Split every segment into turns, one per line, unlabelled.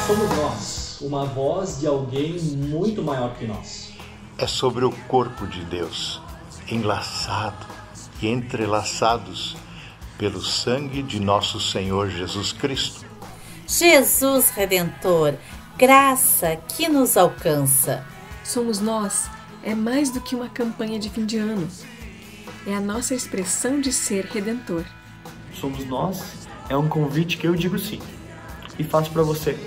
Somos nós, uma voz de alguém muito maior que nós.
É sobre o corpo de Deus, enlaçado e entrelaçados pelo sangue de nosso Senhor Jesus Cristo.
Jesus Redentor, graça que nos alcança.
Somos nós é mais do que uma campanha de fim de ano. É a nossa expressão de ser redentor.
Somos nós é um convite que eu digo sim. E faço para você.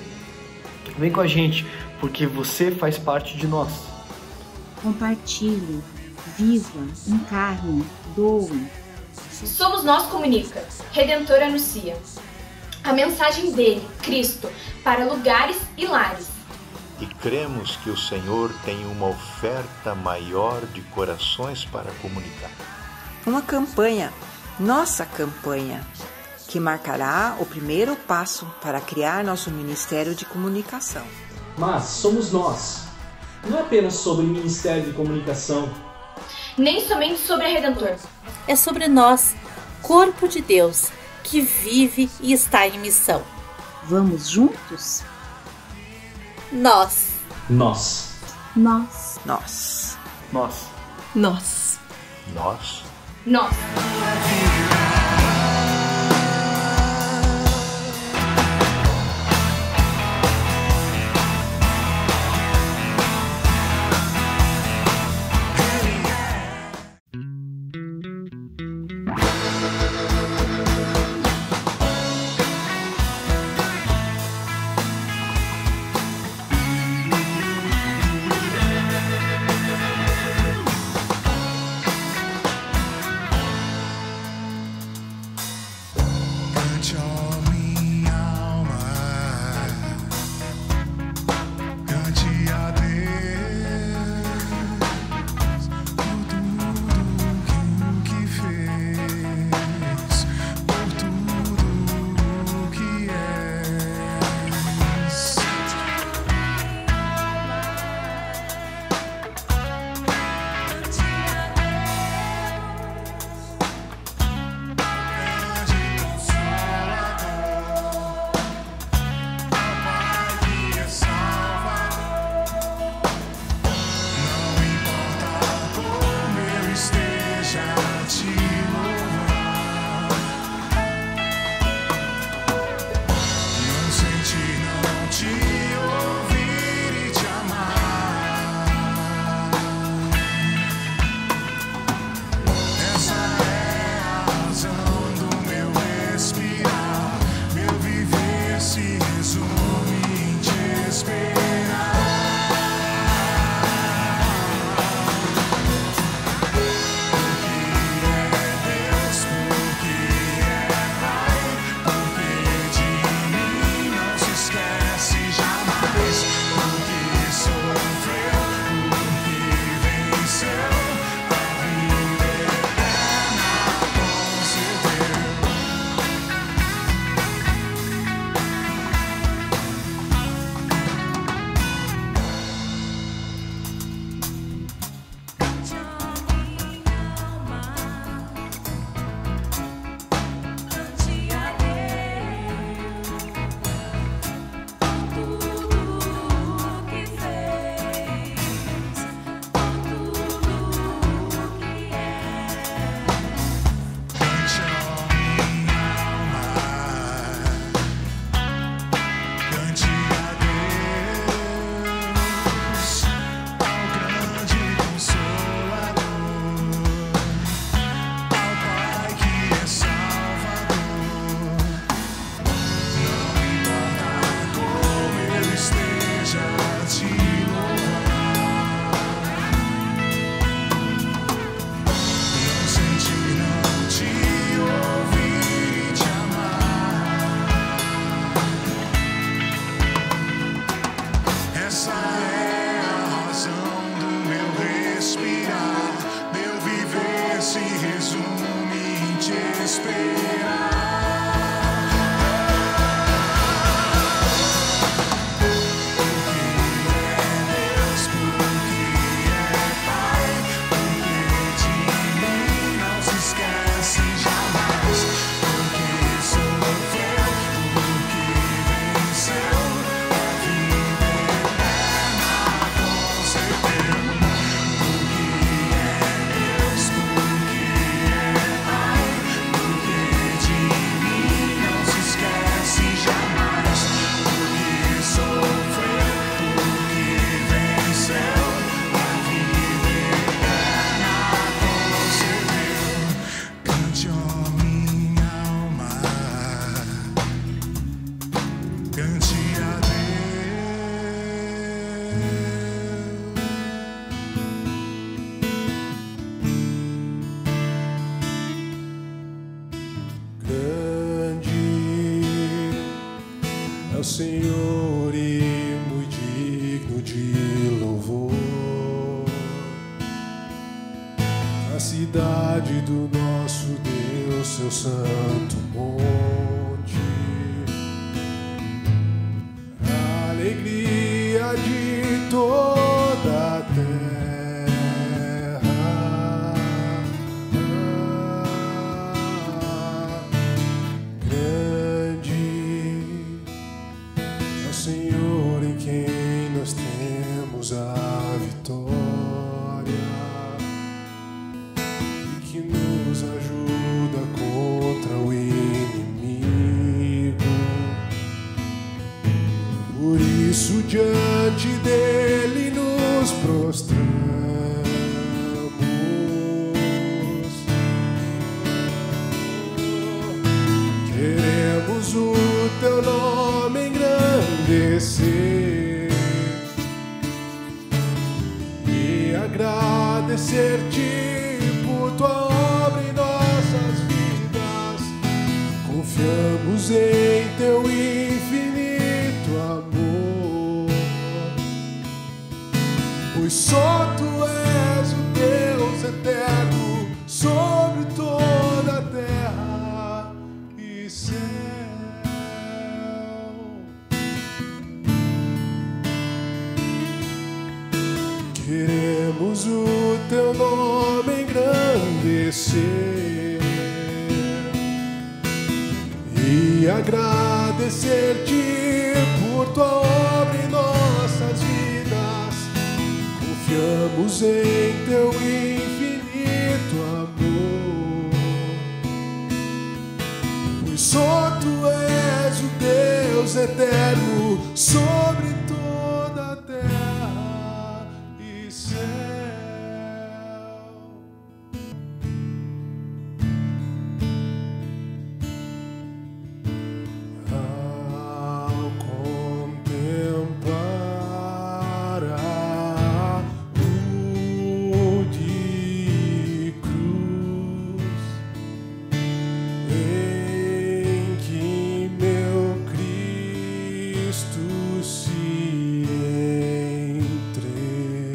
Vem com a gente, porque você faz parte de nós.
Compartilhe, viva, encarne, doe.
Somos Nós comunica, Redentor anuncia a mensagem dele, Cristo, para lugares e lares.
E cremos que o Senhor tem uma oferta maior de corações para comunicar.
Uma campanha, nossa campanha, que marcará o primeiro passo para criar nosso Ministério de Comunicação.
Mas somos nós. Não é apenas sobre Ministério de Comunicação.
Nem somente sobre a Redentor.
É sobre nós, corpo de Deus, que vive e está em missão.
Vamos juntos?
Nós.
Nós.
Nós.
Nós.
Nós.
Nós.
Nós.
Nós.
Senhor e muito digno de louvor. A cidade do nosso Deus, seu santo monte, a alegria de toda a terra. Grande é o Senhor em quem nós temos a vitória, que nos ajuda contra o inimigo. Por isso diante dele nos prostramos, queremos o teu nome engrandecer e agradecer-te por tua obra em nossas vidas. Confiamos em teu infinito amor, pois só tu és o Deus eterno sobre toda a terra e céu. Queremos o teu nome engrandecer e agradecer-te por tua obra em nossas vidas. Confiamos em teu infinito amor, pois só tu és o Deus eterno sobre toda a terra e céu. Ao contemplar a rude cruz em que meu Cristo se entregou,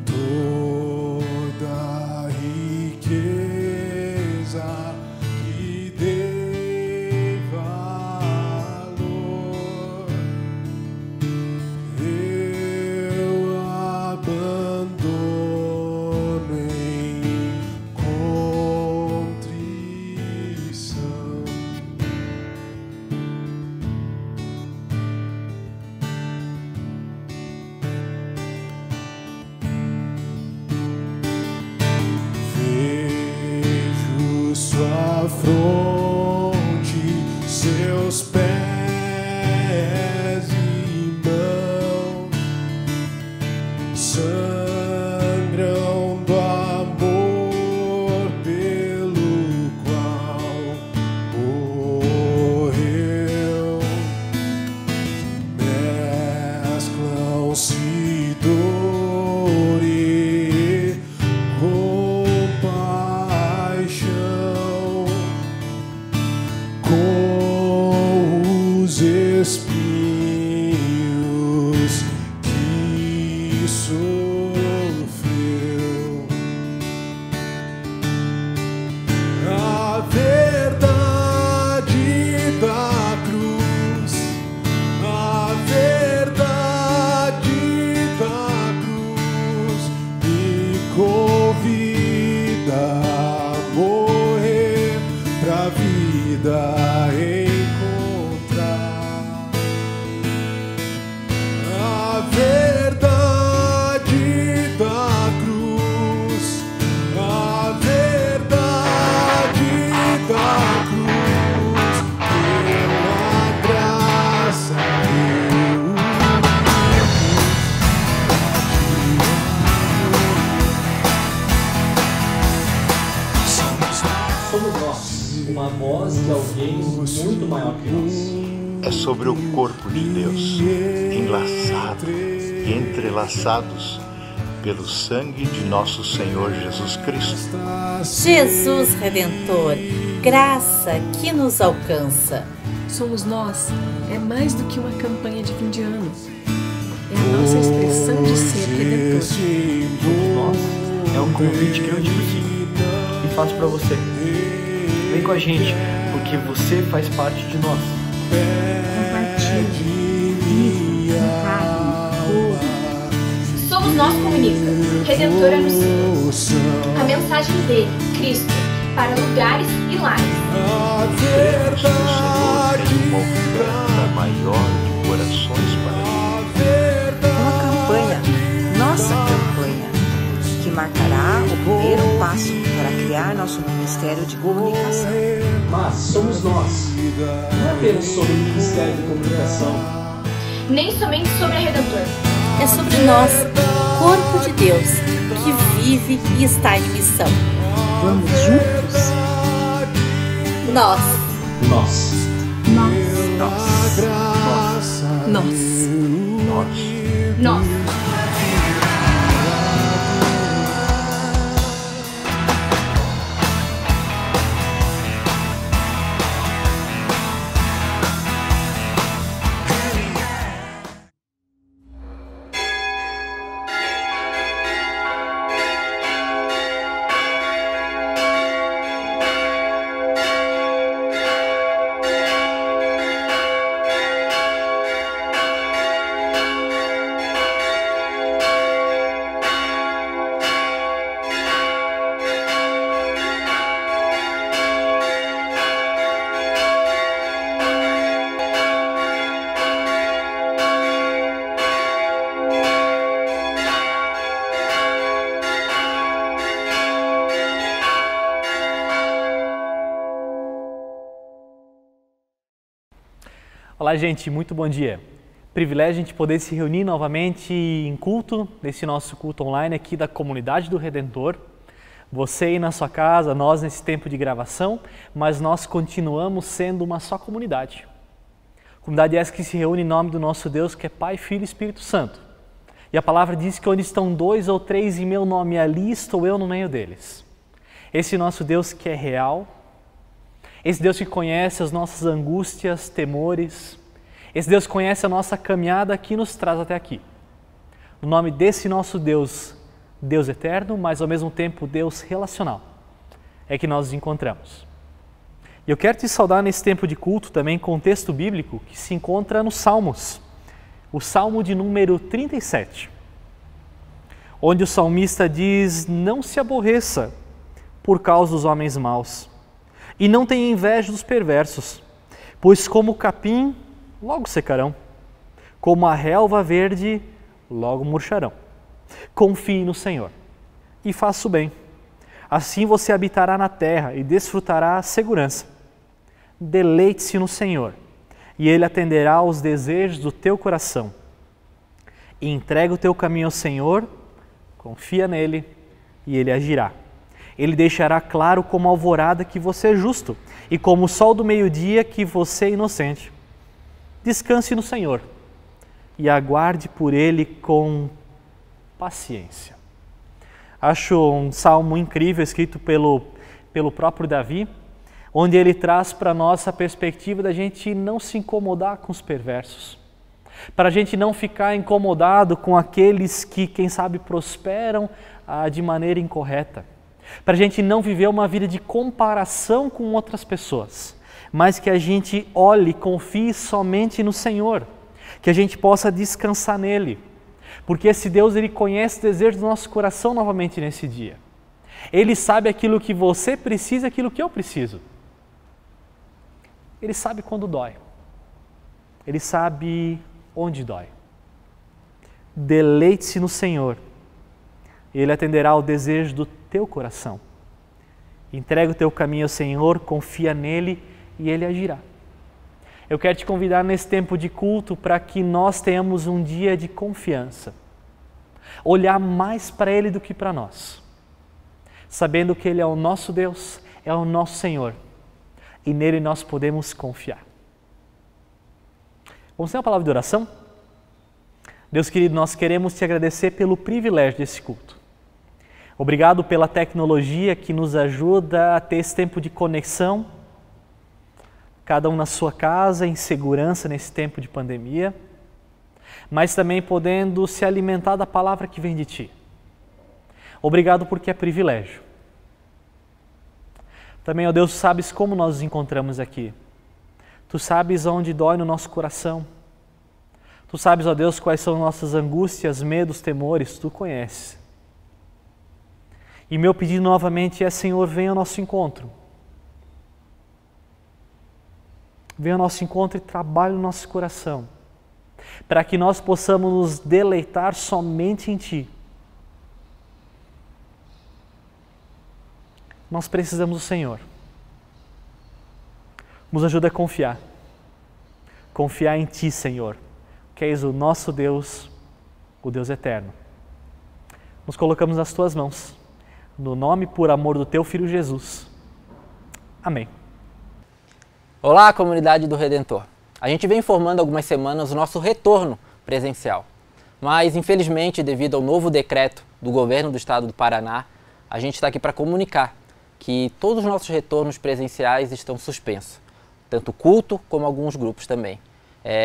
toda a riqueza que dei valor, eu abandono em contrição. Vejo sua fronte, seus pés e mãos sangram do amor pelo qual morreu. Mesclam-se dor e compaixão com os espinhos que sofreu. A verdade da cruz, a verdade da cruz me convida a morrer pra vida encontrar. A verdade da cruz, a verdade da cruz, pela graça
Somos nós, uma voz de alguém muito maior que nós.
É sobre o corpo de Deus, enlaçado e entrelaçados pelo sangue de nosso Senhor Jesus Cristo.
Jesus Redentor, graça que nos alcança.
Somos nós, é mais do que uma campanha de fim de ano. É a nossa expressão de ser redentor.
Somos nós, é um convite que eu digo sim e faço para você. Vem com a gente, porque você faz parte de nós.
Compartilhe, viva, encarne, doe.
Somos nós comunica, Redentor anuncia a mensagem dele, Cristo, para lugares e lares.
Cremos que o Senhor tem uma oferta maior de corações para Ele.
Uma campanha, nossa campanha, que marcará o primeiro passo para criar nosso Ministério de Comunicação.
Mas somos nós. Não é apenas sobre o Ministério de Comunicação.
Nem somente sobre a Redentor.
É sobre nós, corpo de Deus, que vive e está em missão.
Vamos juntos?
Nós.
Nós.
Nós.
Olá, gente, muito bom dia. Privilégio a gente poder se reunir novamente em culto, nesse nosso culto online aqui da Comunidade do Redentor. Você aí na sua casa, nós nesse tempo de gravação, mas nós continuamos sendo uma só comunidade. Comunidade essa que se reúne em nome do nosso Deus, que é Pai, Filho e Espírito Santo. E a palavra diz que onde estão 2 ou 3 em meu nome, ali estou eu no meio deles. Esse nosso Deus que é real, esse Deus que conhece as nossas angústias, temores, esse Deus que conhece a nossa caminhada que nos traz até aqui. No nome desse nosso Deus, Deus eterno, mas ao mesmo tempo Deus relacional, é que nós nos encontramos. E eu quero te saudar nesse tempo de culto também com um texto bíblico que se encontra nos Salmos, o Salmo de número 37, onde o salmista diz: não se aborreça por causa dos homens maus, e não tenha inveja dos perversos, pois como o capim, logo secarão, como a relva verde, logo murcharão. Confie no Senhor e faça o bem. Assim você habitará na terra e desfrutará a segurança. Deleite-se no Senhor, e Ele atenderá aos desejos do teu coração. E entrega o teu caminho ao Senhor, confia nele, e Ele agirá. Ele deixará claro como a alvorada que você é justo, e como o sol do meio-dia que você é inocente. Descanse no Senhor e aguarde por Ele com paciência. Acho um salmo incrível escrito pelo próprio Davi, onde ele traz para nós a perspectiva da gente não se incomodar com os perversos, para a gente não ficar incomodado com aqueles que, quem sabe, prosperam de maneira incorreta, para a gente não viver uma vida de comparação com outras pessoas, mas que a gente olhe e confie somente no Senhor, que a gente possa descansar nele, porque esse Deus, Ele conhece o desejo do nosso coração novamente nesse dia. Ele sabe aquilo que você precisa, aquilo que eu preciso. Ele sabe quando dói. Ele sabe onde dói. Deleite-se no Senhor. Ele atenderá ao desejo do teu coração. Entrega o teu caminho ao Senhor, confia nele e Ele agirá. Eu quero te convidar nesse tempo de culto para que nós tenhamos um dia de confiança. Olhar mais para Ele do que para nós. Sabendo que Ele é o nosso Deus, é o nosso Senhor. E nele nós podemos confiar. Vamos ter uma palavra de oração? Deus querido, nós queremos te agradecer pelo privilégio desse culto. Obrigado pela tecnologia que nos ajuda a ter esse tempo de conexão, cada um na sua casa, em segurança nesse tempo de pandemia, mas também podendo se alimentar da palavra que vem de Ti. Obrigado porque é privilégio. Também, ó Deus, Tu sabes como nós nos encontramos aqui. Tu sabes onde dói no nosso coração. Tu sabes, ó Deus, quais são nossas angústias, medos, temores, Tu conheces. E meu pedido novamente é, Senhor, venha ao nosso encontro. Venha ao nosso encontro e trabalhe no nosso coração, para que nós possamos nos deleitar somente em Ti. Nós precisamos do Senhor. Nos ajuda a confiar. Confiar em Ti, Senhor, que és o nosso Deus, o Deus eterno. Nos colocamos nas Tuas mãos, no nome e por amor do Teu Filho Jesus. Amém.
Olá, comunidade do Redentor. A gente vem informando há algumas semanas o nosso retorno presencial. Mas, infelizmente, devido ao novo decreto do governo do estado do Paraná, a gente está aqui para comunicar que todos os nossos retornos presenciais estão suspensos. Tanto o culto como alguns grupos também.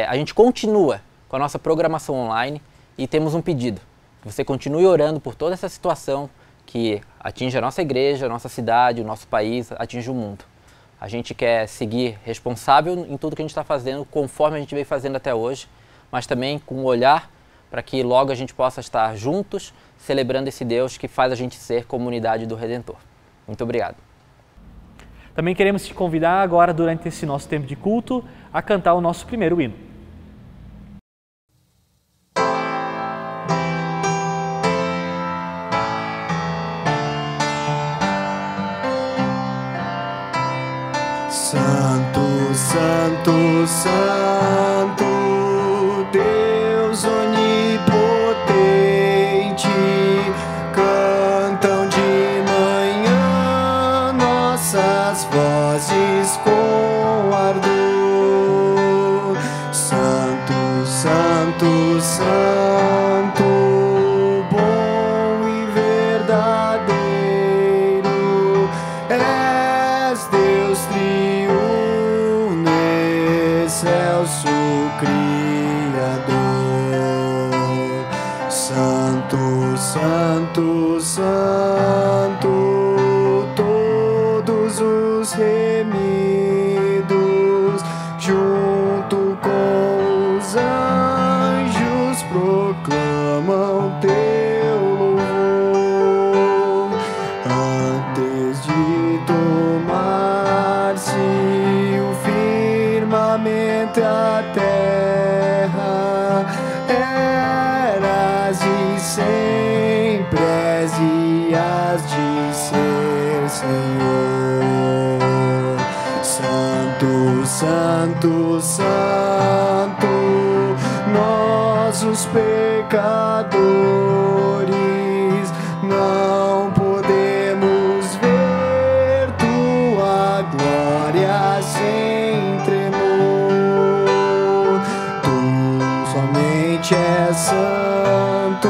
A gente continua com a nossa programação online e temos um pedido. Que você continue orando por toda essa situação que atinge a nossa igreja, a nossa cidade, o nosso país, atinge o mundo. A gente quer seguir responsável em tudo que a gente está fazendo, conforme a gente veio fazendo até hoje, mas também com um olhar para que logo a gente possa estar juntos, celebrando esse Deus que faz a gente ser comunidade do Redentor. Muito obrigado.
Também queremos te convidar agora, durante esse nosso tempo de culto, a cantar o nosso primeiro hino.
Santo, Santo, Santo, Deus onipotente, cantam de manhã nossas vozes com ardor. Santo, Santo, Santo, bom e verdadeiro, és Deus triuno, excelso Criador. Santo, Santo, Santo, todos os remidos, junto com os anjos, proclamam teu louvor. Antes de tomar-se o firmamento e a terra, eras e sempre és e has de ser, Senhor. Santo, Santo, Santo, nós os pecadores não podemos ver tua glória sem tremor. Tu somente és santo,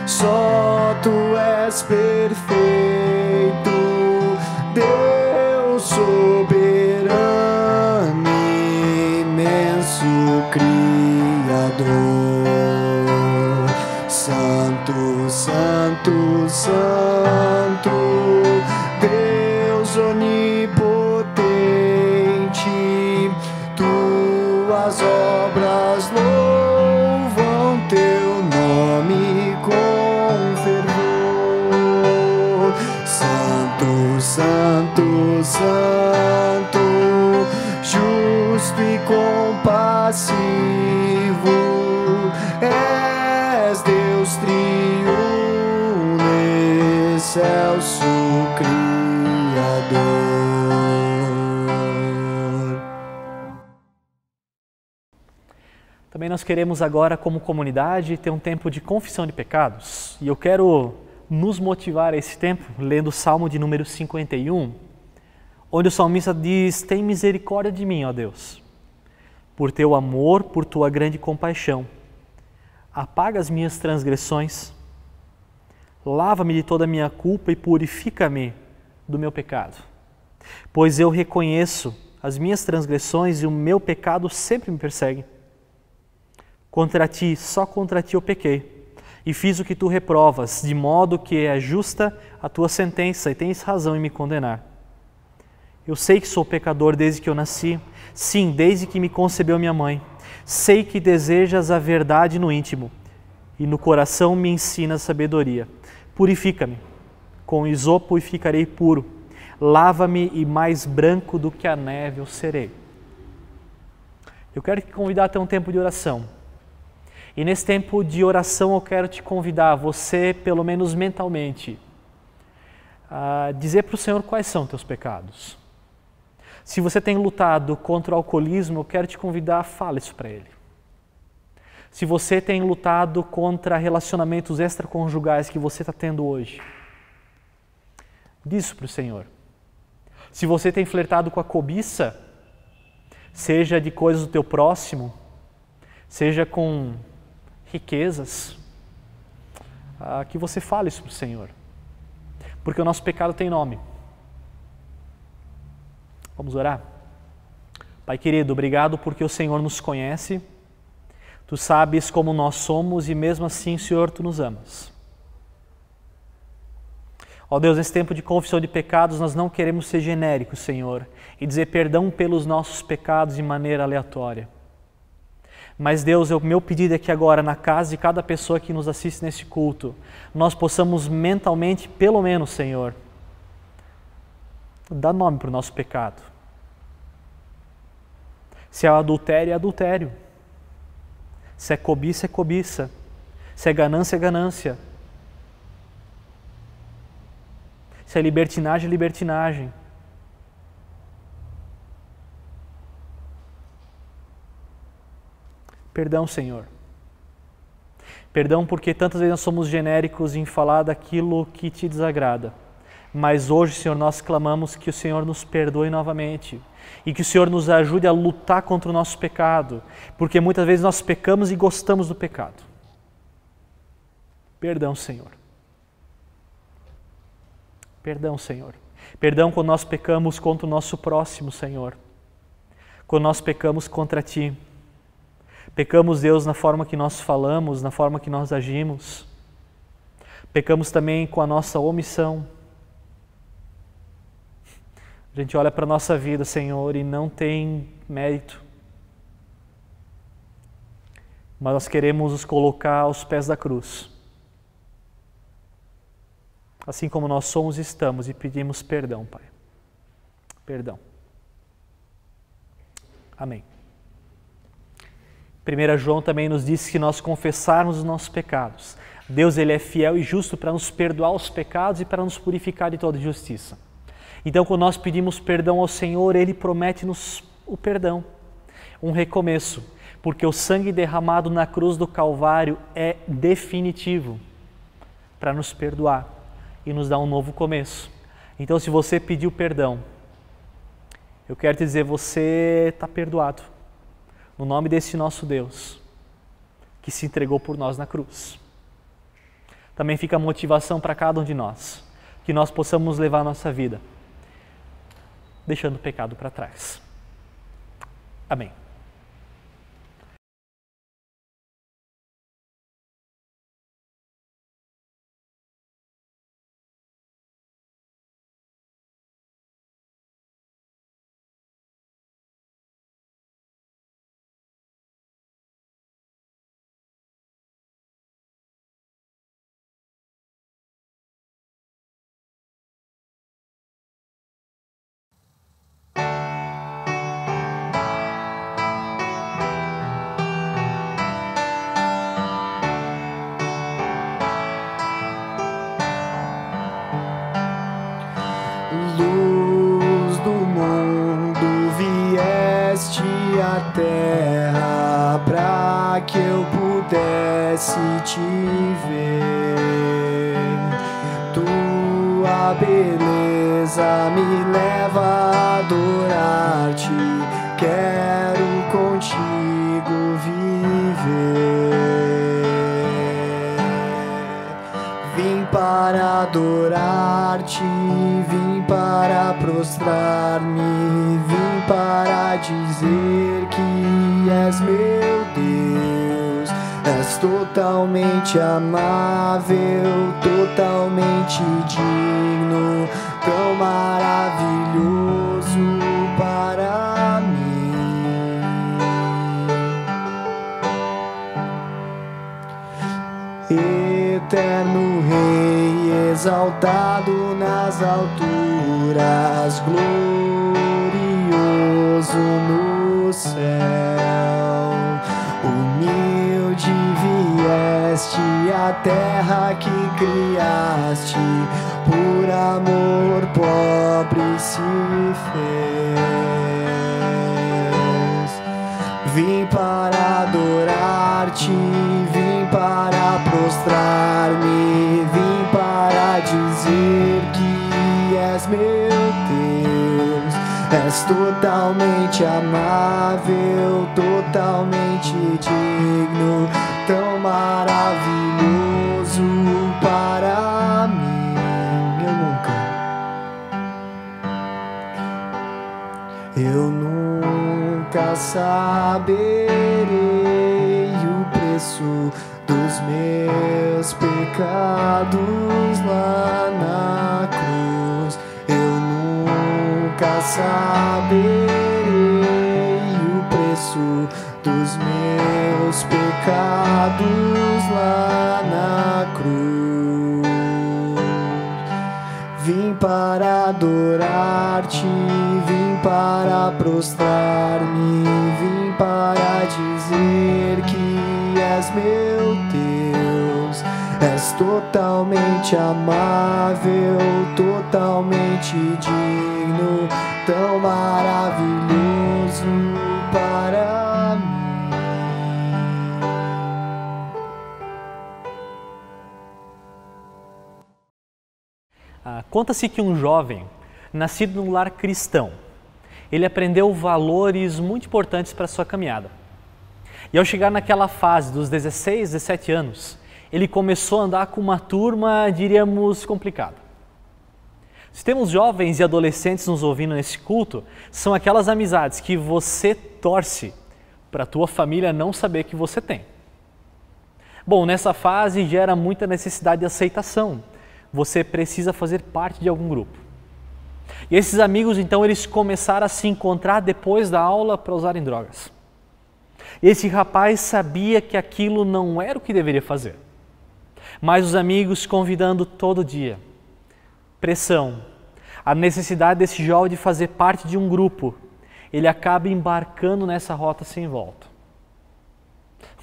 só tu és perfeito, Deus soberano, imenso Criador. Santo, Santo, Santo, Deus onipotente, tuas obras louvam teu nome com fervor. Santo, Santo, Santo, justo e compassivo, és Deus triuno, excelso Criador.
Também nós queremos agora, como comunidade, ter um tempo de confissão de pecados. E eu quero nos motivar a esse tempo, lendo o Salmo de número 51, onde o salmista diz: tem misericórdia de mim, ó Deus, por teu amor, por tua grande compaixão. apaga as minhas transgressões, lava-me de toda a minha culpa e purifica-me do meu pecado. Pois eu reconheço as minhas transgressões e o meu pecado sempre me persegue. Contra ti, só contra ti eu pequei, e fiz o que tu reprovas, de modo que é justa a tua sentença e tens razão em me condenar. Eu sei que sou pecador desde que eu nasci, sim, desde que me concebeu minha mãe. Sei que desejas a verdade no íntimo, e no coração me ensina sabedoria. Purifica-me, com isopo e ficarei puro. Lava-me e mais branco do que a neve eu serei. Eu quero te convidar a ter um tempo de oração. E nesse tempo de oração eu quero te convidar, você, pelo menos mentalmente, a dizer para o Senhor quais são teus pecados. Se você tem lutado contra o alcoolismo, eu quero te convidar, fale isso para Ele. Se você tem lutado contra relacionamentos extraconjugais que você está tendo hoje, diz isso para o Senhor. Se você tem flertado com a cobiça, seja de coisas do teu próximo, seja com riquezas, que você fale isso para o Senhor. Porque o nosso pecado tem nome. Vamos orar? Pai querido, obrigado porque o Senhor nos conhece, Tu sabes como nós somos e mesmo assim, Senhor, Tu nos amas. Ó Deus, nesse tempo de confissão de pecados, nós não queremos ser genéricos, Senhor, e dizer perdão pelos nossos pecados de maneira aleatória. Mas Deus, o meu pedido é que agora, na casa de cada pessoa que nos assiste nesse culto, nós possamos mentalmente, pelo menos, Senhor, dar nome para o nosso pecado. Se é adultério, é adultério. Se é cobiça, é cobiça. Se é ganância, é ganância. Se é libertinagem, é libertinagem. Perdão, Senhor. Perdão porque tantas vezes nós somos genéricos em falar daquilo que Te desagrada. Mas hoje, Senhor, nós clamamos que o Senhor nos perdoe novamente e que o Senhor nos ajude a lutar contra o nosso pecado, porque muitas vezes nós pecamos e gostamos do pecado. Perdão, Senhor. Perdão, Senhor. Perdão quando nós pecamos contra o nosso próximo, Senhor. Quando nós pecamos contra Ti. Pecamos, Deus, na forma que nós falamos, na forma que nós agimos. Pecamos também com a nossa omissão. A gente olha para a nossa vida, Senhor, e não tem mérito. Mas nós queremos nos colocar aos pés da cruz. Assim como nós somos e estamos, e pedimos perdão, Pai. Perdão. Amém. 1 João também nos diz que se nós confessarmos os nossos pecados, Deus ele é fiel e justo para nos perdoar os pecados e para nos purificar de toda injustiça. Então, quando nós pedimos perdão ao Senhor, Ele promete-nos o perdão, um recomeço, porque o sangue derramado na cruz do Calvário é definitivo para nos perdoar e nos dar um novo começo. Então, se você pediu perdão, eu quero te dizer, você está perdoado, no nome desse nosso Deus, que se entregou por nós na cruz. Também fica a motivação para cada um de nós, que nós possamos levar a nossa vida deixando o pecado para trás. Amém.
Luz do mundo, vieste à terra pra que eu pudesse te ver. Tua beleza me leva a adorar-te, quero contigo viver.
adorar-te, vim para prostrar-me, vim para dizer que és meu Deus. És totalmente amável, totalmente digno, tão maravilhoso para mim. Eterno Rei, exaltado nas alturas, glorioso no céu, humilde vieste à terra que criaste, por amor pobre se fez. Vim para adorar-te, vim para prostrar-me, vim para dizer que és meu Deus. És totalmente amável, totalmente digno, tão maravilhoso para mim. Eu nunca saberei o preço dos meus pecados lá na cruz. Eu nunca saberei o preço dos meus pecados lá na cruz. Vim para adorar-te, vim para prostrar-me, vim para dizer que és meu Deus. És totalmente amável, totalmente digno, tão maravilhoso para mim.
Conta-se que um jovem, nascido num lar cristão, ele aprendeu valores muito importantes para a sua caminhada. E ao chegar naquela fase dos 16, 17 anos, ele começou a andar com uma turma, diríamos, complicada. Se temos jovens e adolescentes nos ouvindo nesse culto, são aquelas amizades que você torce para a tua família não saber que você tem. Bom, nessa fase gera muita necessidade de aceitação. Você precisa fazer parte de algum grupo. E esses amigos, então, eles começaram a se encontrar depois da aula para usarem drogas. Esse rapaz sabia que aquilo não era o que deveria fazer. Mas os amigos convidando todo dia. Pressão. A necessidade desse jovem de fazer parte de um grupo. Ele acaba embarcando nessa rota sem volta.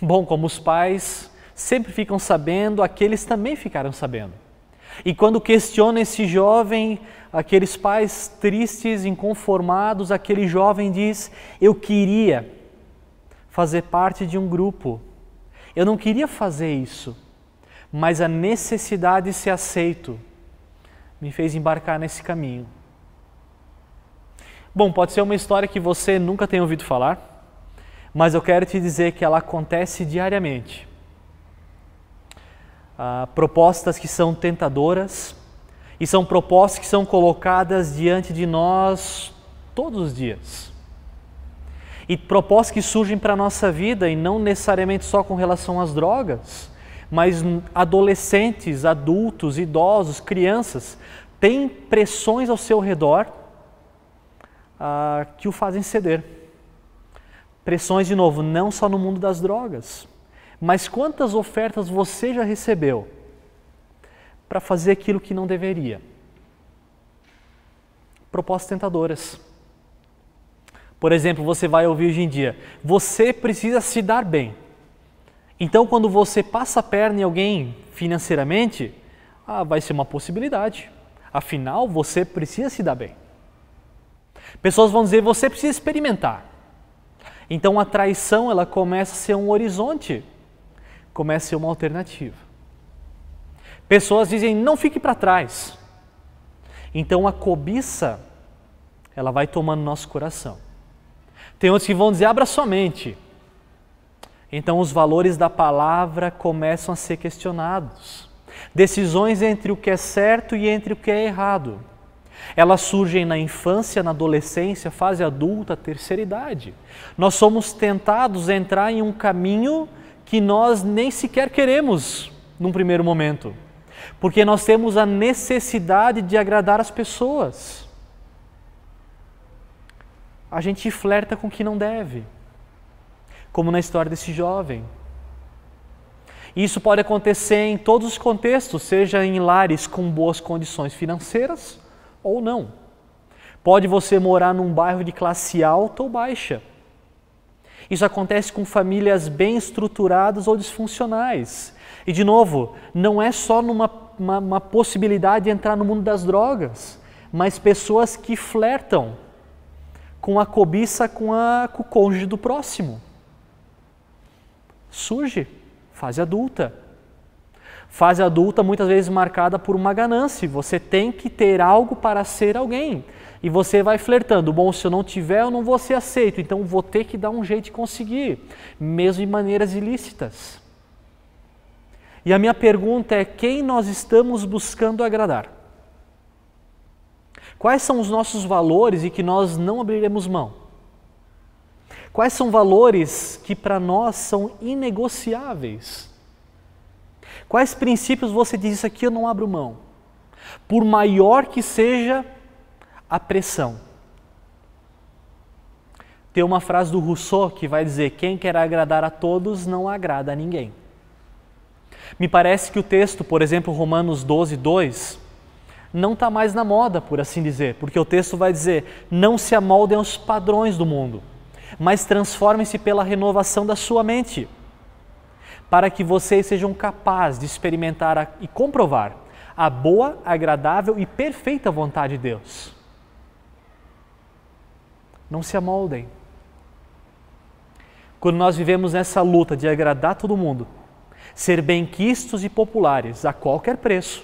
Bom, como os pais sempre ficam sabendo, aqueles também ficaram sabendo. E quando questiona esse jovem, aqueles pais tristes, inconformados, aquele jovem diz: eu queria fazer parte de um grupo. Eu não queria fazer isso, mas a necessidade de ser aceito me fez embarcar nesse caminho. Bom, pode ser uma história que você nunca tenha ouvido falar, mas eu quero te dizer que ela acontece diariamente. Propostas que são tentadoras e são propostas que são colocadas diante de nós todos os dias. E propostas que surgem para a nossa vida e não necessariamente só com relação às drogas, mas adolescentes, adultos, idosos, crianças, têm pressões ao seu redor que o fazem ceder. Pressões, de novo, não só no mundo das drogas, mas quantas ofertas você já recebeu para fazer aquilo que não deveria? Propostas tentadoras. Por exemplo, você vai ouvir hoje em dia: você precisa se dar bem. Então, quando você passa a perna em alguém financeiramente, vai ser uma possibilidade. Afinal, você precisa se dar bem. Pessoas vão dizer: você precisa experimentar. Então, a traição, ela começa a ser um horizonte. Começa a ser uma alternativa. Pessoas dizem: não fique para trás. Então a cobiça, ela vai tomando nosso coração. Tem outros que vão dizer: abra sua mente. Então os valores da palavra começam a ser questionados. decisões entre o que é certo e entre o que é errado. Elas surgem na infância, na adolescência, fase adulta, terceira idade. Nós somos tentados a entrar em um caminho que nós nem sequer queremos num primeiro momento, porque nós temos a necessidade de agradar as pessoas. A gente flerta com o que não deve, como na história desse jovem. Isso pode acontecer em todos os contextos, seja em lares com boas condições financeiras ou não. Pode você morar num bairro de classe alta ou baixa. Isso acontece com famílias bem estruturadas ou disfuncionais. E, de novo, não é só uma possibilidade de entrar no mundo das drogas, mas pessoas que flertam com a cobiça com o cônjuge do próximo. Surge fase adulta. Fase adulta muitas vezes marcada por uma ganância. Você tem que ter algo para ser alguém. E você vai flertando. Bom, se eu não tiver, eu não vou ser aceito. Então vou ter que dar um jeito de conseguir. Mesmo de maneiras ilícitas. E a minha pergunta é: quem nós estamos buscando agradar? Quais são os nossos valores e que nós não abriremos mão? Quais são valores que para nós são inegociáveis? Quais princípios você diz: isso aqui eu não abro mão? Por maior que seja a pressão. Tem uma frase do Rousseau que vai dizer: quem quer agradar a todos não agrada a ninguém. Me parece que o texto, por exemplo, Romanos 12, 2, não está mais na moda, por assim dizer, porque o texto vai dizer: não se amoldem aos padrões do mundo, mas transformem-se pela renovação da sua mente, para que vocês sejam capazes de experimentar e comprovar a boa, agradável e perfeita vontade de Deus. Não se amoldem. Quando nós vivemos nessa luta de agradar todo mundo, ser benquistos e populares a qualquer preço,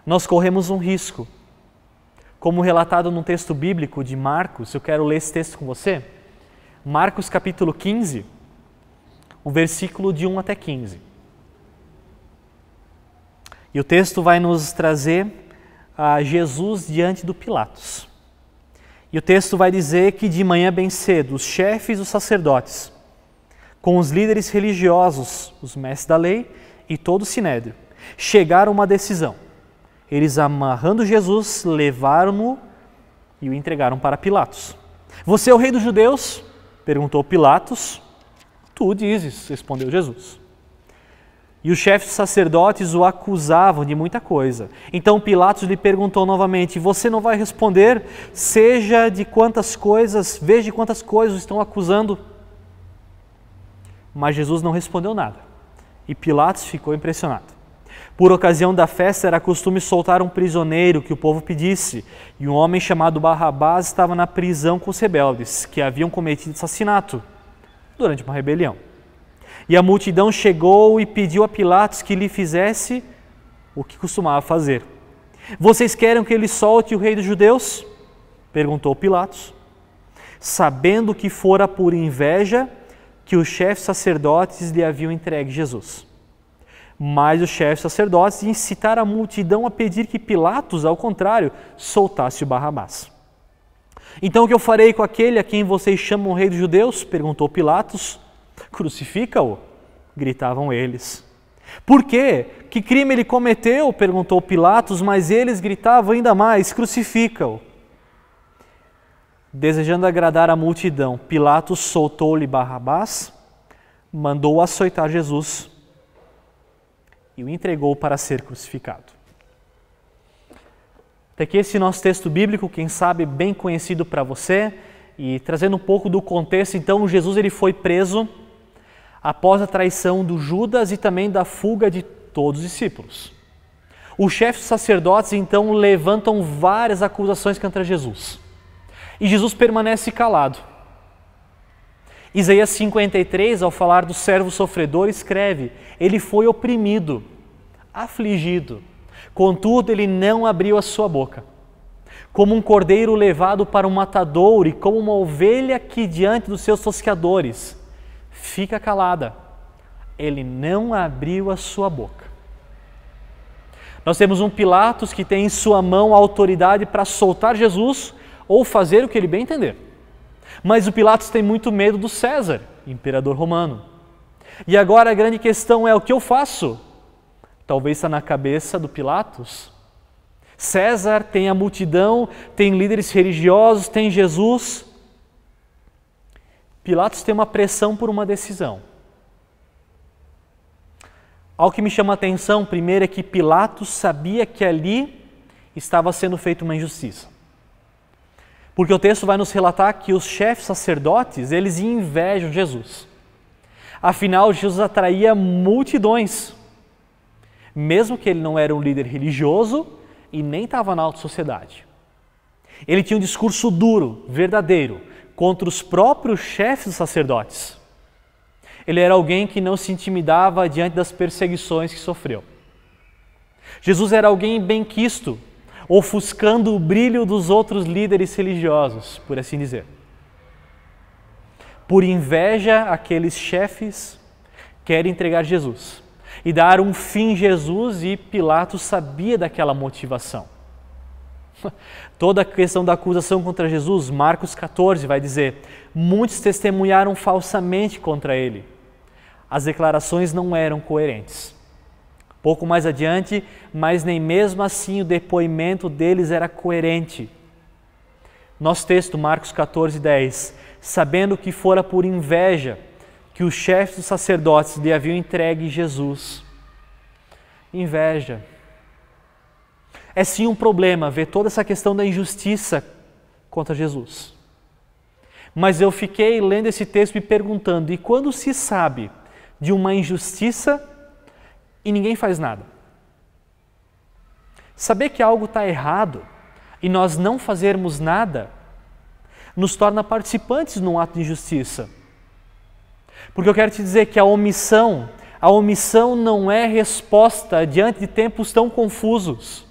nós corremos um risco. Como relatado no texto bíblico de Marcos, eu quero ler esse texto com você. Marcos capítulo 15, o versículo de 1 até 15. E o texto vai nos trazer a Jesus diante do Pilatos. E o texto vai dizer que de manhã bem cedo, os chefes dos sacerdotes, com os líderes religiosos, os mestres da lei e todo o sinédrio, chegaram a uma decisão. Eles, amarrando Jesus, levaram-no e o entregaram para Pilatos. Você é o rei dos judeus? Perguntou Pilatos. Tu dizes, respondeu Jesus. E os chefes dos sacerdotes o acusavam de muita coisa. Então Pilatos lhe perguntou novamente: você não vai responder? Veja de quantas coisas o estão acusando. Mas Jesus não respondeu nada. E Pilatos ficou impressionado. Por ocasião da festa era costume soltar um prisioneiro que o povo pedisse, e um homem chamado Barrabás estava na prisão com os rebeldes, que haviam cometido assassinato durante uma rebelião. E a multidão chegou e pediu a Pilatos que lhe fizesse o que costumava fazer. Vocês querem que ele solte o rei dos judeus? Perguntou Pilatos, sabendo que fora por inveja que os chefes sacerdotes lhe haviam entregue Jesus. Mas os chefes sacerdotes incitaram a multidão a pedir que Pilatos, ao contrário, soltasse o Barrabás. Então o que eu farei com aquele a quem vocês chamam rei dos judeus? Perguntou Pilatos. Crucifica-o, gritavam eles. Por quê? Que crime ele cometeu? Perguntou Pilatos, mas eles gritavam ainda mais: crucifica-o. Desejando agradar a multidão, Pilatos soltou-lhe Barrabás, mandou açoitar Jesus e o entregou para ser crucificado. Até que esse nosso texto bíblico, quem sabe bem conhecido para você, e trazendo um pouco do contexto, então Jesus ele foi preso após a traição do Judas e também da fuga de todos os discípulos. Os chefes sacerdotes então levantam várias acusações contra Jesus. E Jesus permanece calado. Isaías 53, ao falar do servo sofredor, escreve: ele foi oprimido, afligido, contudo ele não abriu a sua boca. Como um cordeiro levado para um matadouro e como uma ovelha que diante dos seus tosqueadores fica calada, ele não abriu a sua boca. Nós temos um Pilatos que tem em sua mão a autoridade para soltar Jesus ou fazer o que ele bem entender. Mas o Pilatos tem muito medo do César, imperador romano. E agora a grande questão é: o que eu faço? Talvez está na cabeça do Pilatos. César tem a multidão, tem líderes religiosos, tem Jesus. Pilatos tem uma pressão por uma decisão. Algo que me chama a atenção primeiro é que Pilatos sabia que ali estava sendo feita uma injustiça. Porque o texto vai nos relatar que os chefes sacerdotes, eles invejam Jesus. Afinal, Jesus atraía multidões. Mesmo que ele não era um líder religioso e nem estava na alta sociedade. Ele tinha um discurso duro, verdadeiro, contra os próprios chefes dos sacerdotes. Ele era alguém que não se intimidava diante das perseguições que sofreu. Jesus era alguém benquisto, ofuscando o brilho dos outros líderes religiosos, por assim dizer. Por inveja, aqueles chefes querem entregar Jesus e dar um fim a Jesus, e Pilatos sabia daquela motivação. Toda a questão da acusação contra Jesus, Marcos 14 vai dizer: muitos testemunharam falsamente contra ele. As declarações não eram coerentes. Pouco mais adiante, mas nem mesmo assim o depoimento deles era coerente. Nosso texto, Marcos 14, 10, sabendo que fora por inveja que os chefes dos sacerdotes lhe haviam entregue Jesus. Inveja. É sim um problema ver toda essa questão da injustiça contra Jesus. Mas eu fiquei lendo esse texto me perguntando: e quando se sabe de uma injustiça e ninguém faz nada? Saber que algo está errado e nós não fazermos nada nos torna participantes num ato de injustiça. Porque eu quero te dizer que a omissão não é resposta diante de tempos tão confusos,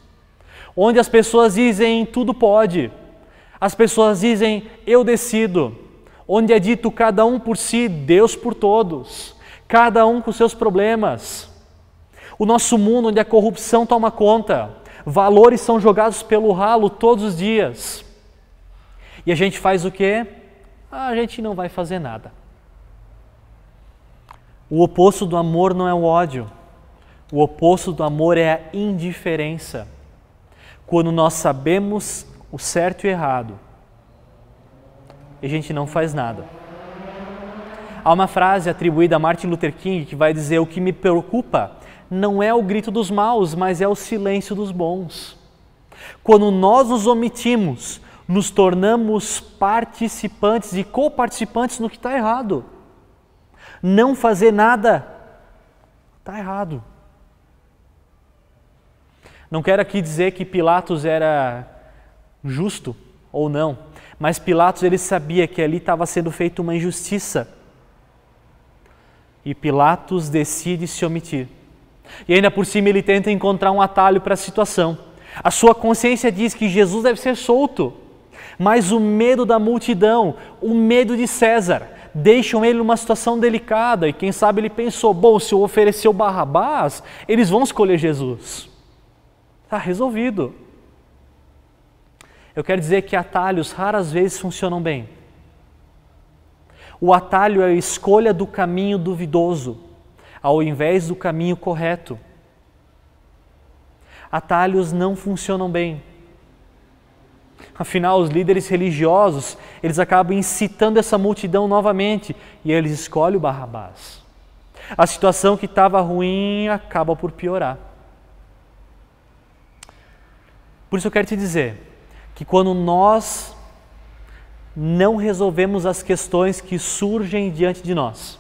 onde as pessoas dizem tudo pode, as pessoas dizem eu decido, onde é dito cada um por si, Deus por todos, cada um com seus problemas. O nosso mundo onde a corrupção toma conta, valores são jogados pelo ralo todos os dias. E a gente faz o quê? A gente não vai fazer nada. O oposto do amor não é o ódio. O oposto do amor é a indiferença. Quando nós sabemos o certo e o errado, e a gente não faz nada. Há uma frase atribuída a Martin Luther King que vai dizer: o que me preocupa não é o grito dos maus, mas é o silêncio dos bons. Quando nós nos omitimos, nos tornamos participantes e coparticipantes no que está errado. Não fazer nada está errado. Não quero aqui dizer que Pilatos era justo ou não, mas Pilatos ele sabia que ali estava sendo feita uma injustiça. E Pilatos decide se omitir. E ainda por cima ele tenta encontrar um atalho para a situação. A sua consciência diz que Jesus deve ser solto, mas o medo da multidão, o medo de César, deixam ele numa situação delicada. E quem sabe ele pensou: bom, se eu oferecer o Barrabás, eles vão escolher Jesus. Está resolvido. Eu quero dizer que atalhos raras vezes funcionam bem. O atalho é a escolha do caminho duvidoso, ao invés do caminho correto. Atalhos não funcionam bem. Afinal, os líderes religiosos, eles acabam incitando essa multidão novamente e eles escolhem o Barrabás. A situação que estava ruim acaba por piorar. Por isso eu quero te dizer que quando nós não resolvemos as questões que surgem diante de nós,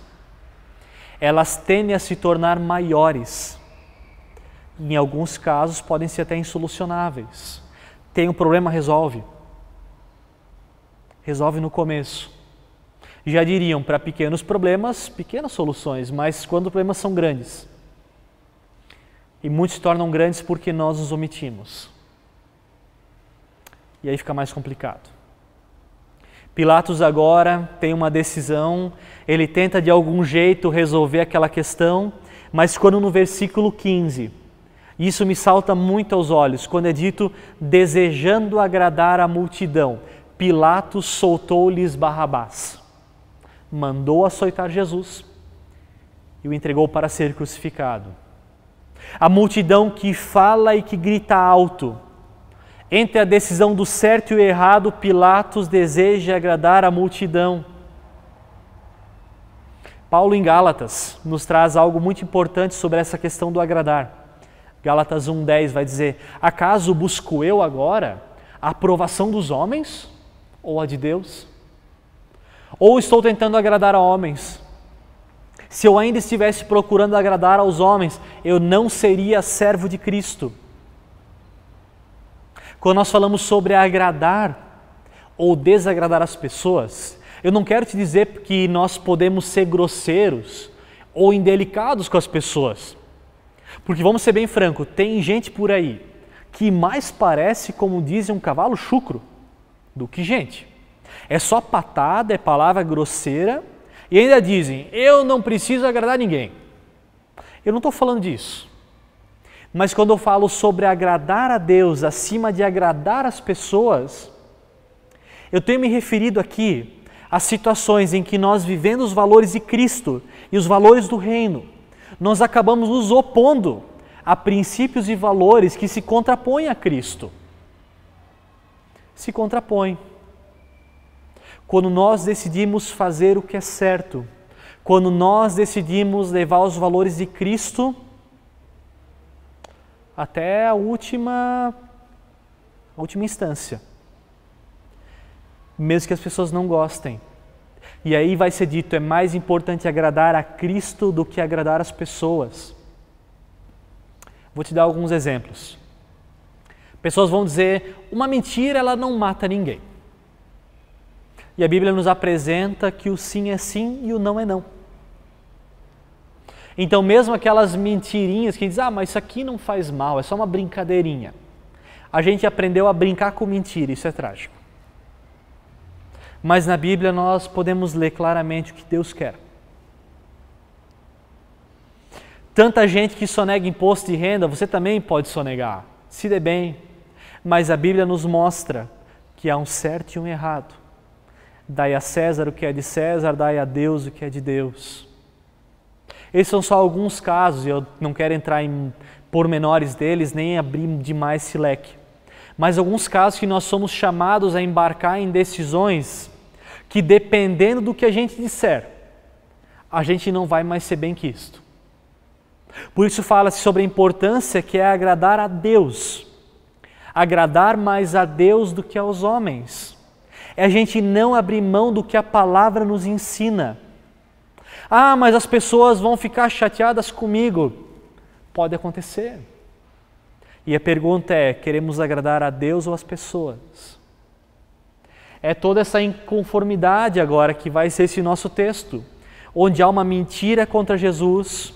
elas tendem a se tornar maiores. Em alguns casos podem ser até insolucionáveis. Tem um problema, resolve. Resolve no começo. Já diriam, para pequenos problemas, pequenas soluções, mas quando os problemas são grandes. E muitos se tornam grandes porque nós os omitimos. E aí fica mais complicado. Pilatos agora tem uma decisão, ele tenta de algum jeito resolver aquela questão, mas quando no versículo 15, Isso me salta muito aos olhos, quando é dito, desejando agradar a multidão, Pilatos soltou-lhes Barrabás. Mandou açoitar Jesus e o entregou para ser crucificado. A multidão que fala e que grita alto. Entre a decisão do certo e o errado, Pilatos deseja agradar a multidão. Paulo, em Gálatas, nos traz algo muito importante sobre essa questão do agradar. Gálatas 1,10 vai dizer: acaso busco eu agora a aprovação dos homens ou a de Deus? Ou estou tentando agradar a homens? Se eu ainda estivesse procurando agradar aos homens, eu não seria servo de Cristo. Quando nós falamos sobre agradar ou desagradar as pessoas, eu não quero te dizer que nós podemos ser grosseiros ou indelicados com as pessoas. Porque vamos ser bem francos, tem gente por aí que mais parece, como dizem, um cavalo chucro do que gente. É só patada, é palavra grosseira e ainda dizem, eu não preciso agradar ninguém. Eu não estou falando disso. Mas quando eu falo sobre agradar a Deus acima de agradar as pessoas, eu tenho me referido aqui a situações em que nós, vivendo os valores de Cristo e os valores do reino, nós acabamos nos opondo a princípios e valores que se contrapõem a Cristo. Se contrapõem. Quando nós decidimos fazer o que é certo, quando nós decidimos levar os valores de Cristo até a última instância, mesmo que as pessoas não gostem. E aí vai ser dito, é mais importante agradar a Cristo do que agradar as pessoas. Vou te dar alguns exemplos. Pessoas vão dizer, uma mentira ela não mata ninguém. E a Bíblia nos apresenta que o sim é sim e o não é não. Então mesmo aquelas mentirinhas que dizem, mas isso aqui não faz mal, é só uma brincadeirinha. A gente aprendeu a brincar com mentira, isso é trágico. Mas na Bíblia nós podemos ler claramente o que Deus quer. Tanta gente que sonega imposto de renda, você também pode sonegar, se dê bem. Mas a Bíblia nos mostra que há um certo e um errado. Dai a César o que é de César, dai a Deus o que é de Deus. Esses são só alguns casos, e eu não quero entrar em pormenores deles, nem abrir demais esse leque. Mas alguns casos que nós somos chamados a embarcar em decisões que, dependendo do que a gente disser, a gente não vai mais ser bem-quisto. Por isso fala-se sobre a importância que é agradar a Deus. Agradar mais a Deus do que aos homens. É a gente não abrir mão do que a palavra nos ensina. Mas as pessoas vão ficar chateadas comigo. Pode acontecer. E a pergunta é, queremos agradar a Deus ou as pessoas? É toda essa inconformidade agora que vai ser esse nosso texto, onde há uma mentira contra Jesus,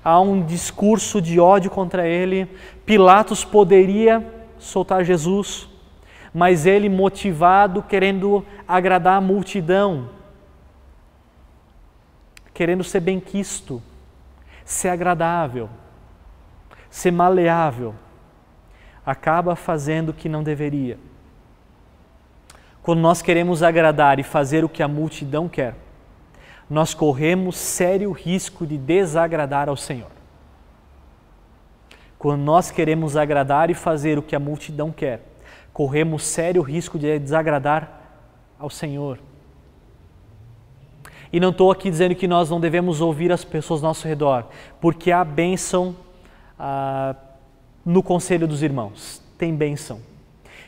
há um discurso de ódio contra ele. Pilatos poderia soltar Jesus, mas ele motivado, querendo agradar a multidão, querendo ser bem-quisto, ser agradável, ser maleável, acaba fazendo o que não deveria. Quando nós queremos agradar e fazer o que a multidão quer, nós corremos sério risco de desagradar ao Senhor. Quando nós queremos agradar e fazer o que a multidão quer, corremos sério risco de desagradar ao Senhor. E não estou aqui dizendo que nós não devemos ouvir as pessoas ao nosso redor, porque há bênção no conselho dos irmãos, tem bênção.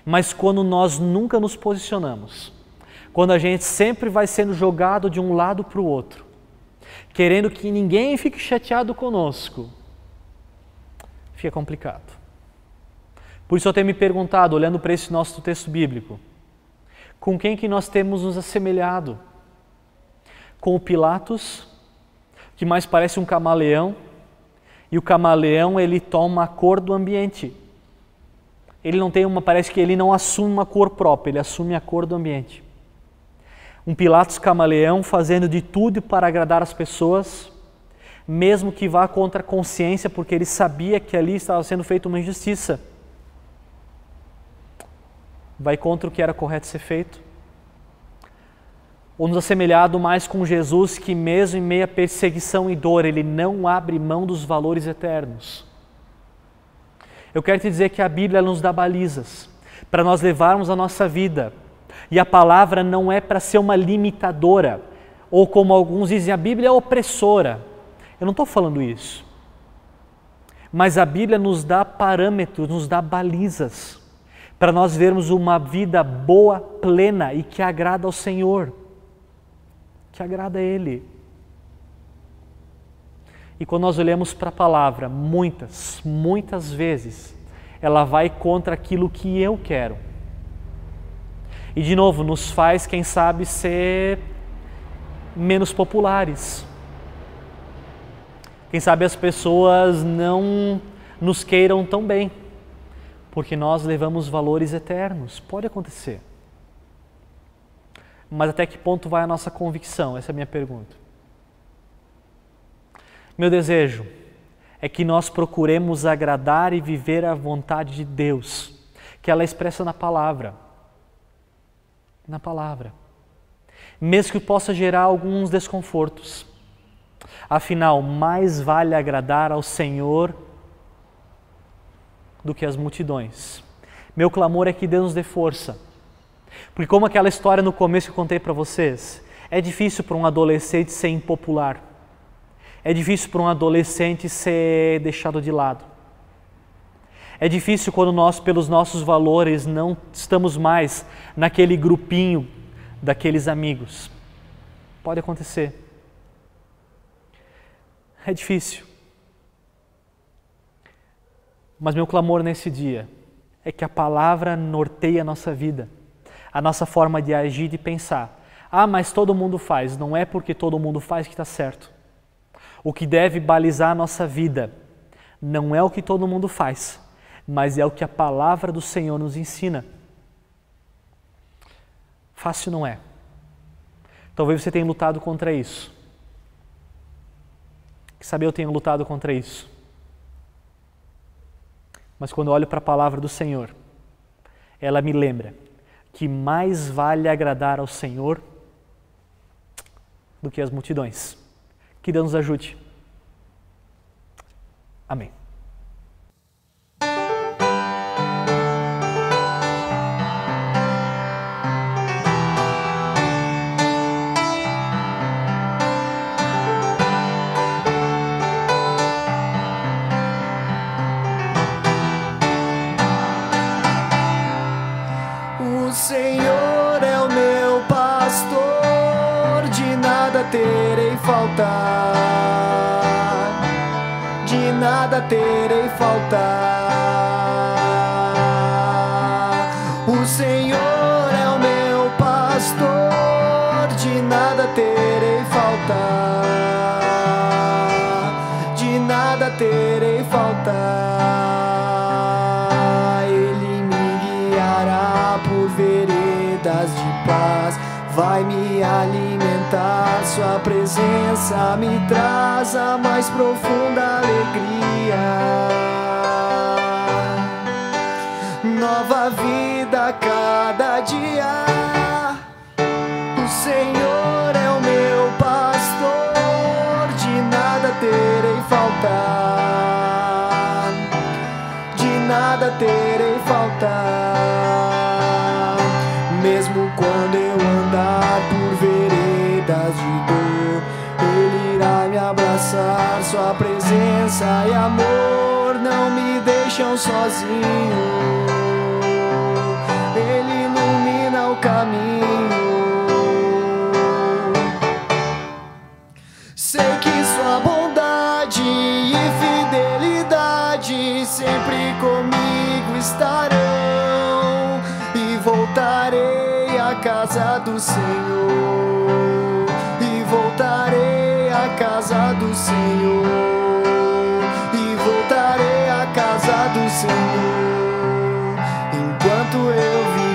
Mas quando nós nunca nos posicionamos, quando a gente sempre vai sendo jogado de um lado para o outro, querendo que ninguém fique chateado conosco, fica complicado. Por isso eu tenho me perguntado, olhando para esse nosso texto bíblico, com quem que nós temos nos assemelhado? Com o Pilatos, que mais parece um camaleão, e o camaleão ele toma a cor do ambiente. Ele não tem parece que ele não assume uma cor própria, ele assume a cor do ambiente. Um Pilatos camaleão fazendo de tudo para agradar as pessoas, mesmo que vá contra a consciência, porque ele sabia que ali estava sendo feita uma injustiça. Vai contra o que era correto ser feito. Ou nos assemelhado mais com Jesus, que mesmo em meio à perseguição e dor, ele não abre mão dos valores eternos. Eu quero te dizer que a Bíblia nos dá balizas para nós levarmos a nossa vida. E a palavra não é para ser uma limitadora, ou como alguns dizem, a Bíblia é opressora. Eu não estou falando isso. Mas a Bíblia nos dá parâmetros, nos dá balizas, para nós vermos uma vida boa, plena e que agrada ao Senhor, que agrada a Ele. E quando nós olhamos para a palavra, muitas vezes, ela vai contra aquilo que eu quero. E de novo, nos faz, quem sabe, ser menos populares. Quem sabe as pessoas não nos queiram tão bem, porque nós levamos valores eternos. Pode acontecer. Mas até que ponto vai a nossa convicção? Essa é a minha pergunta. Meu desejo é que nós procuremos agradar e viver a vontade de Deus, que ela é expressa na palavra. Na palavra. Mesmo que possa gerar alguns desconfortos. Afinal, mais vale agradar ao Senhor do que as multidões. Meu clamor é que Deus nos dê força. Porque como aquela história no começo que eu contei para vocês, é difícil para um adolescente ser impopular. É difícil para um adolescente ser deixado de lado. É difícil quando nós, pelos nossos valores, não estamos mais naquele grupinho daqueles amigos. Pode acontecer. É difícil. Mas meu clamor nesse dia é que a palavra norteie a nossa vida, a nossa forma de agir e de pensar. Ah, mas todo mundo faz. Não é porque todo mundo faz que está certo. O que deve balizar a nossa vida não é o que todo mundo faz, mas é o que a palavra do Senhor nos ensina. Fácil não é. Talvez você tenha lutado contra isso. Sabe, eu tenho lutado contra isso. Mas quando eu olho para a palavra do Senhor, ela me lembra que mais vale agradar ao Senhor do que as multidões. Que Deus nos ajude. Amém.
O Senhor é o meu pastor, de nada terei faltar, de nada terei faltar. O Senhor é o meu pastor, de nada terei faltar, de nada terei faltar. Ele me guiará por veredas de paz, vai me alimentar, sua presença me traz a mais profunda alegria. Nova vida a cada dia, o Senhor é o meu pastor, de nada terei faltar, de nada terei faltar. Mesmo quando eu andar por veredas de dor, Ele irá me abraçar, sua presença e amor não me deixam sozinho. Ele ilumina o caminho. Sei que sua bondade e fidelidade sempre comigo estarão, e voltarei à casa do Senhor, e voltarei à casa do Senhor, e voltarei à casa do Senhor, enquanto eu viver.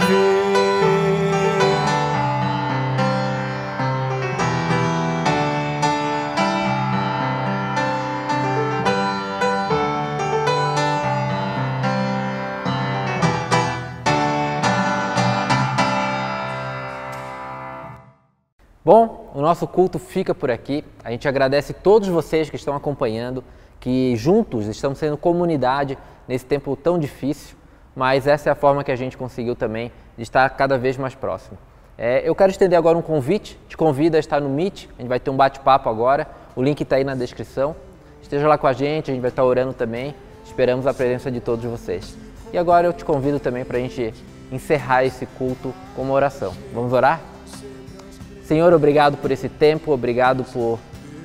Bom, o nosso culto fica por aqui. A gente agradece todos vocês que estão acompanhando, que juntos estamos sendo comunidade nesse tempo tão difícil, mas essa é a forma que a gente conseguiu também de estar cada vez mais próximo. Eu quero estender agora um convite, te convido a estar no Meet, a gente vai ter um bate-papo agora, o link está aí na descrição. Esteja lá com a gente vai estar orando também, esperamos a presença de todos vocês. E agora eu te convido também para a gente encerrar esse culto com uma oração. Vamos orar? Senhor, obrigado por esse tempo, obrigado por,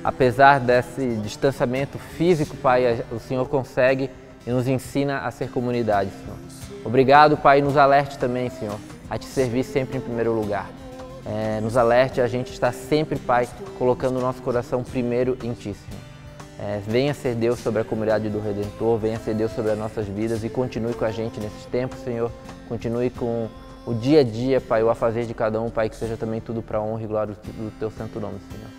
apesar desse distanciamento físico, Pai, o Senhor consegue e nos ensina a ser comunidade, Senhor. Obrigado, Pai, nos alerte também, Senhor, a te servir sempre em primeiro lugar. Nos alerte a gente estar sempre, Pai, colocando o nosso coração primeiro em Ti, Senhor. Venha ser Deus sobre a comunidade do Redentor, venha ser Deus sobre as nossas vidas e continue com a gente nesses tempos, Senhor. Continue com o dia a dia, Pai, o afazer de cada um, Pai, que seja também tudo para a honra e glória do Teu santo nome, Senhor.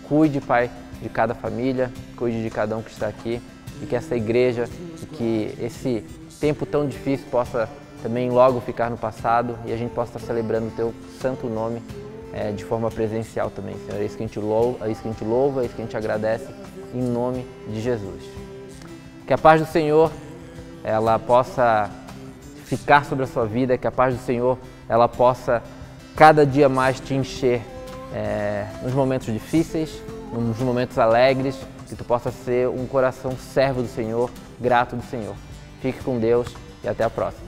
Cuide, Pai, de cada família, cuide de cada um que está aqui e que essa igreja, que esse tempo tão difícil possa também logo ficar no passado e a gente possa estar celebrando o Teu santo nome de forma presencial também, Senhor. É isso que a gente louva, é isso que a gente agradece em nome de Jesus. Que a paz do Senhor, ela possa ficar sobre a sua vida, que a paz do Senhor, ela possa cada dia mais te encher nos momentos difíceis, nos momentos alegres, que tu possa ser um coração servo do Senhor, grato do Senhor. Fique com Deus e até a próxima.